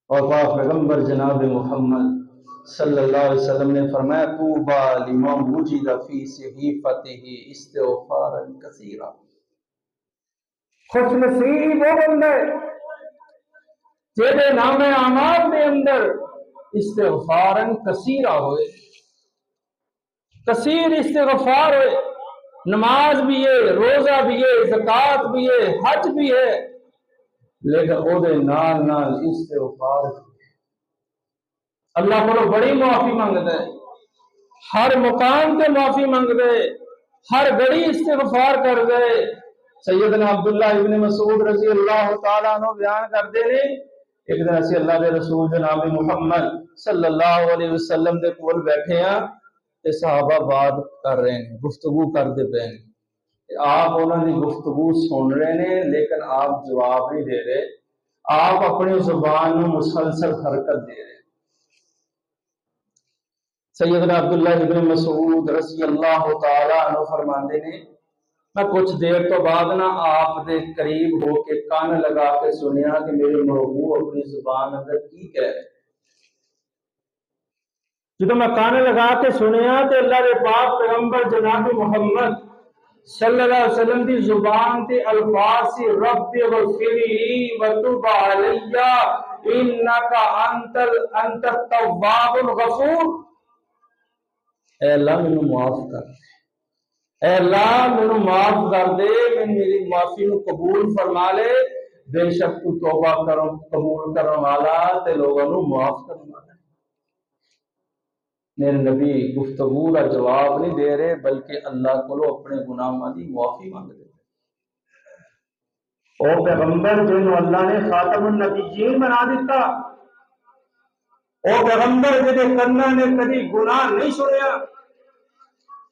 اور پاک پیغمبر جناب محمد صلی اللہ علیہ وسلم نے فرمایا طوبی لمن وجد فی صحیفته استغفارا کثیرا، خوش نصیب وہ بندہ جہدے نام اعمال دے اندر استغفارا کثیرا ہوئے، کثیر استغفار ہوئے، نماز بھی ہے، روزہ بھی ہے، زکوٰۃ بھی ہے، حج بھی ہے، لیکن او دے نال نال استغفار اللہ کو بڑی معافی مانگتا ہے، ہر مقام تے معافی مانگتا ہے، ہر گھڑی استغفار کر دے۔ سیدنا عبداللہ ابن مسعود رضی اللہ تعالیٰ عنہ بیان کرتے ہیں ایک دن اسی اللہ دے رسول جناب محمد صلی اللہ علیہ وسلم دے کول بیٹھے ہیں تے صحابہ بات کر رہے ہیں، گفتگو کرتے پے ہیں، آپ انہوں نے گفتگو سن رہے ہیں لیکن آپ جواب نہیں دے رہے، آپ اپنی زبان میں مسلسل حرکت دے رہے ہیں۔ سیدنا عبداللہ ابن مسعود رضی اللہ تعالیٰ عنہ فرماندے نے میں کچھ دیر تو بعد نہ آپ دے قریب ہو کے کان لگا کے سنیا کہ میرے محبوب اپنی زبان اندر کی کہہ رہے، جب میں کان لگا کے سنیا تو اللہ کے پاک پیغمبر جناب محمد صلی اللہ علیہ وسلم دی زبان تے الفاظ سی رب اغفرلی وتب علی انکا انت التواب الغفور، اے اللہ مینوں معاف کر دے، اے اللہ مینوں معاف کر دے، میری معافی نو قبول فرما لے، بے شک تو توبہ قبول کرنے والا تے لوگوں نو معاف کرنے والا۔ میرے نبی گفتگو کا جواب نہیں دے رہے بلکہ اللہ کو اپنے گناہاں دی معافی مانگ رہے۔ او پیغمبر جنہوں اللہ نے خاتم النبیین بنا دیتا، او پیغمبر جدے کنا نے کدی گناہ نہیں سنیا،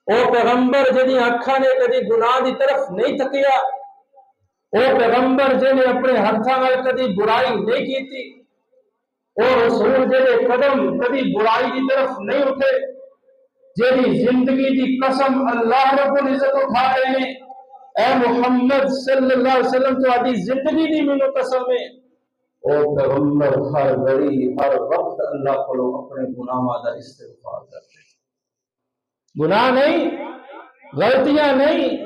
او پیغمبر جدی اکھاں نے کدی گناہ دی طرف نہیں تکیا، او پیغمبر جنے اپنے ہتھاں نال کدی برائی نہیں کیتی، او رسول جدے قدم کبھی برائی کی طرف نہیں اٹھے، جیدی زندگی دی قسم اللہ رب العزت اٹھا رہے ہیں، اے محمد صلی اللہ علیہ وسلم تو آدھی زندگی دی مینوں قسم ہے، او پیغمبر ہر گھڑی ہر وقت اللہ کو اپنے گناہاں دا استغفار کرتے، گناہ نہیں، غلطیاں نہیں،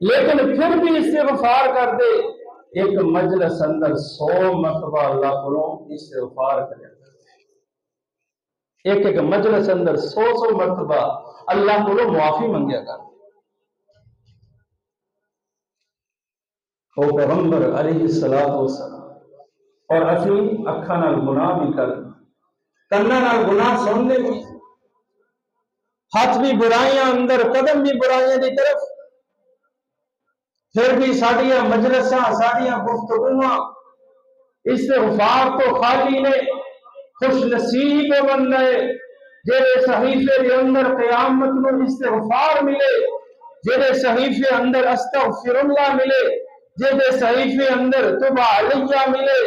لیکن پھر بھی استغفار کر دے۔ ایک مجلس اندر 100 مرتبہ اللہ کو استغفار کرے، ایک مجلس اندر 100 مرتبہ اللہ کو معافی منگیا کر۔ او پیغمبر علیہ الصلوۃ والسلام، اور اسی اکھاں نال گناہ بھی کر، کنا نال گناہ سننے بھی، ہاتھ بھی برائیاں اندر، قدم بھی برائیاں دی طرف، پھر بھی ساڈیاں مجلساں ساڈیاں گفتگواں استغفار تو خالی نے۔ خوش نصیب بندہ ہے جہے صحیفے دے اندر قیامت میں استغفار ملے، جہے صحیفے اندر استغفر اللہ ملے، جہے صحیفے اندر تب علیہ ملے،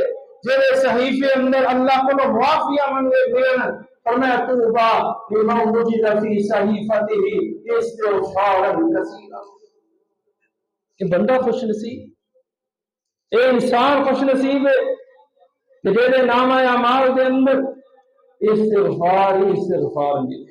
جہے صحیفے اندر اللہ کو معافیاں منگے گئے، فرمایا طوبی لمن وجد فی صحیفته استغفارا کثیرا، کہ بندہ خوش نصیب، اے انسان خوش نصیب ہے کہ جہدے نام اعمال دے اندر استغفار ہی استغفار ملے۔